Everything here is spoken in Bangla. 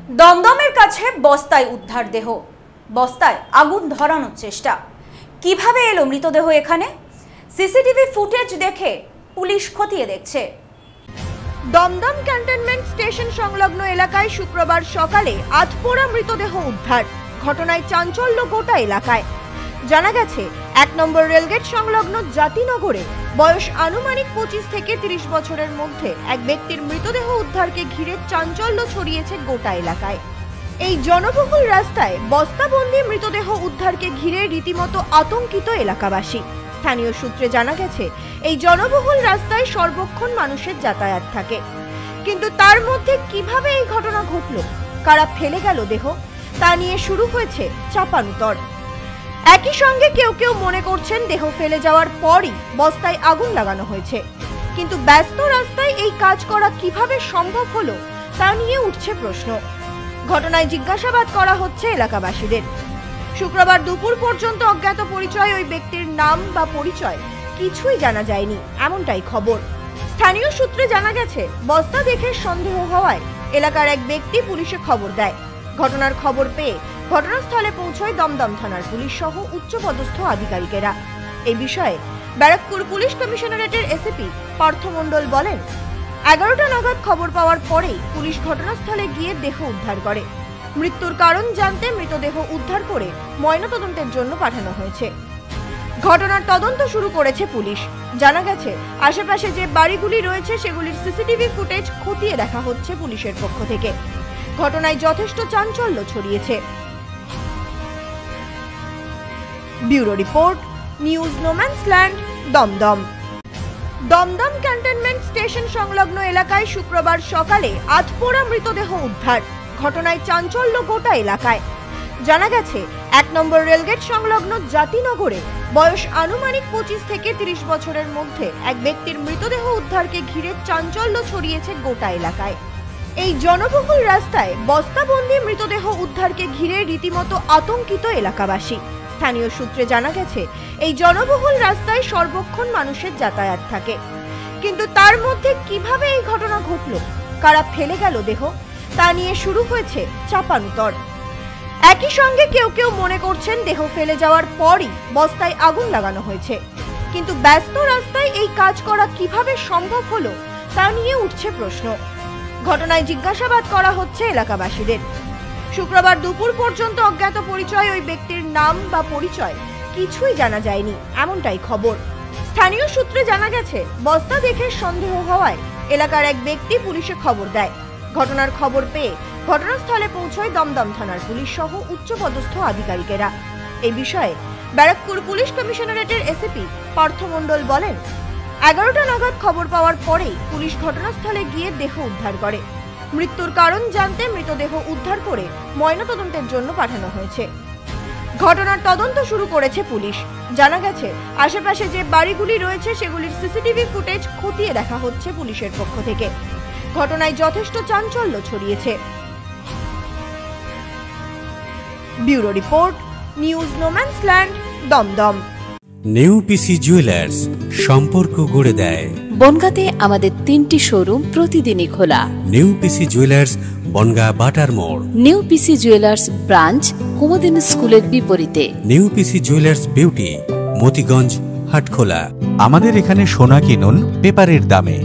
দমদমের কাছে বস্তায় উদ্ধার দেহ, বস্তায় আগুন ধরানোর চেষ্টা। কিভাবে এলো মৃতদেহ এখানে? সিসিটিভি ফুটেজ দেখে পুলিশ খতিয়ে দেখছে। দমদম ক্যান্টনমেন্ট স্টেশন সংলগ্ন এলাকায় শুক্রবার সকালে আধপোড়া মৃতদেহ উদ্ধার। ঘটনায় চাঞ্চল্য গোটা এলাকায়। জানা গেছে, ১ নম্বর রেলগেট সংলগ্ন জাতিনগরে বয়স আনুমানিক ২৫ থেকে ৩০ বছরের মধ্যে এক ব্যক্তির মৃতদেহ উদ্ধারকে ঘিরে চাঞ্চল্য ছড়িয়েছে গোটা এলাকায়। এই জনবহুল রাস্তায় বস্তাবন্দি মৃতদেহ উদ্ধারকে ঘিরে রীতিমতো আতঙ্কিত এলাকাবাসী। স্থানীয় সূত্রে জানা গেছে, এই জনবহুল রাস্তায় সর্বক্ষণ মানুষের যাতায়াত থাকে, কিন্তু তার মধ্যে কিভাবে এই ঘটনা ঘটল, কারা ফেলে গেল দেহ, তা নিয়ে শুরু হয়েছে চাপানুতর। একই সঙ্গে কেউ কেউ মনে করছেন দেহ ফেলে যাওয়ার পরই বস্তায় আগুন লাগানো হয়েছে, কিন্তু ব্যস্ত রাস্তায় এই কাজ করা কিভাবে সম্ভব হলো তা নিয়ে উঠছে প্রশ্ন। ঘটনায় জিজ্ঞাসাবাদ করা হচ্ছে এলাকাবাসীদের। শুক্রবার দুপুর পর্যন্ত অজ্ঞাত পরিচয় ওই ব্যক্তির নাম বা পরিচয় কিছুই জানা যায়নি, এমনটাই খবর। স্থানীয় সূত্রে জানা গেছে, বস্তা দেখে সন্দেহ হওয়ায় এলাকার এক ব্যক্তি পুলিশে খবর দেয়। ঘটনার খবর পেয়ে ঘটনাস্থলে পৌঁছয় দমদম থানার পুলিশ সহ উচ্চপদস্থ আধিকারিকেরা। এই বিষয়ে ব্যারাকপুর পুলিশ কমিশনারেটের এসিপি পার্থ মণ্ডল বলেন, ১১টা নাগাদ খবর পাওয়ার পরেই পুলিশ ঘটনাস্থলে গিয়ে দেহ উদ্ধার করে। মৃত্যুর কারণ জানতে মৃতদেহ উদ্ধার করে ময়নাতদন্তের জন্য পাঠানো হয়েছে। ঘটনার তদন্ত শুরু করেছে পুলিশ। জানা গেছে, আশেপাশে যে বাড়িগুলি রয়েছে সেগুলির সিসিটিভি ফুটেজ খতিয়ে দেখা হচ্ছে পুলিশের পক্ষ থেকে। ঘটনায় যথেষ্ট চাঞ্চল্য ছড়িয়েছে। Bureau report, news no man's land, Dumdum. Dumdum cantonment station সংলগ্ন এলাকায় শুক্রবার সকালে আধপোড়া মৃতদেহ উদ্ধার। ঘটনায় চাঞ্চল্য গোটা এলাকায়। জানা গেছে, ১ নম্বর রেলগেট সংলগ্ন জাতিনগরে বয়স আনুমানিক ২৫ থেকে ৩০ বছরের মধ্যে এক ব্যক্তির মৃতদেহ উদ্ধারকে ঘিরে চাঞ্চল্য ছড়িয়েছে গোটা এলাকায়। এই জনবহুল রাস্তায় বস্তাবন্দি মৃতদেহ উদ্ধারকে ঘিরে রীতিমতো আতঙ্কিত এলাকাবাসী। স্থানীয় সূত্রে জানা গেছে, এই জনবহুল রাস্তায় সর্বক্ষণ মানুষের যাতায়াত থাকে, কিন্তু তার মধ্যে কিভাবে এই ঘটনা ঘটল, কারা ফেলে গেল দেহ, তা নিয়ে শুরু হয়েছে চাপানুতর। একই সঙ্গে কেউ কেউ মনে করছেন দেহ ফেলে যাওয়ার পরই বস্তায় আগুন লাগানো হয়েছে, কিন্তু ব্যস্ত রাস্তায় এই কাজ করা কিভাবে সম্ভব হলো তা নিয়ে উঠছে প্রশ্ন। ঘটনায় জিজ্ঞাসাবাদ করা হচ্ছে এলাকাবাসীদের। শুক্রবার দুপুর পর্যন্ত অজ্ঞাত পরিচয় ওই ব্যক্তির নাম বা পরিচয় কিছুই জানা যায়নি, এমনটাই খবর। স্থানীয় সূত্রে জানা গেছে, বস্তা দেখে সন্দেহ হওয়ায় এলাকার এক ব্যক্তি পুলিশে খবর দেয়। ঘটনার খবর পেয়ে ঘটনাস্থলে পৌঁছয় দমদম থানার পুলিশ সহ উচ্চপদস্থ আধিকারিকেরা। এই বিষয়ে ব্যারাকপুর পুলিশ কমিশনারেটের এসিপি পার্থ মণ্ডল বলেন, ১১টা নাগাদ খবর পাওয়ার পরেই পুলিশ ঘটনাস্থলে গিয়ে দেহ উদ্ধার করে। মৃত্যুর কারণ জানতে মৃতদেহ উদ্ধার করে ময়নাতদন্তের জন্য পাঠানো হয়েছে। ঘটনার তদন্ত শুরু করেছে পুলিশ। জানা গেছে, আশেপাশে যে বাড়িগুলি রয়েছে সেগুলির সিসিটিভি ফুটেজ খতিয়ে দেখা হচ্ছে পুলিশের পক্ষ থেকে। ঘটনায় যথেষ্ট চাঞ্চল্য ছড়িয়েছে। Bureau report, news no man's land, Dum Dum. নেউপিসি জুয়েলার্স, সম্পর্ক গড়ে দেয়। বনগাঁতে আমাদের 3টি শোরুম প্রতিদিনই খোলা। নেউপিসি জুয়েলার্স, বনগাঁ বাটার মোড়। নেউপিসি জুয়েলার্স ব্রাঞ্চ, কুমুদিন স্কুলের বিপরীতে। নেউপিসি জুয়েলার্স বিউটি, মতিগঞ্জ, হাটখোলা। আমাদের এখানে সোনা কিনুন পেপারের দামে।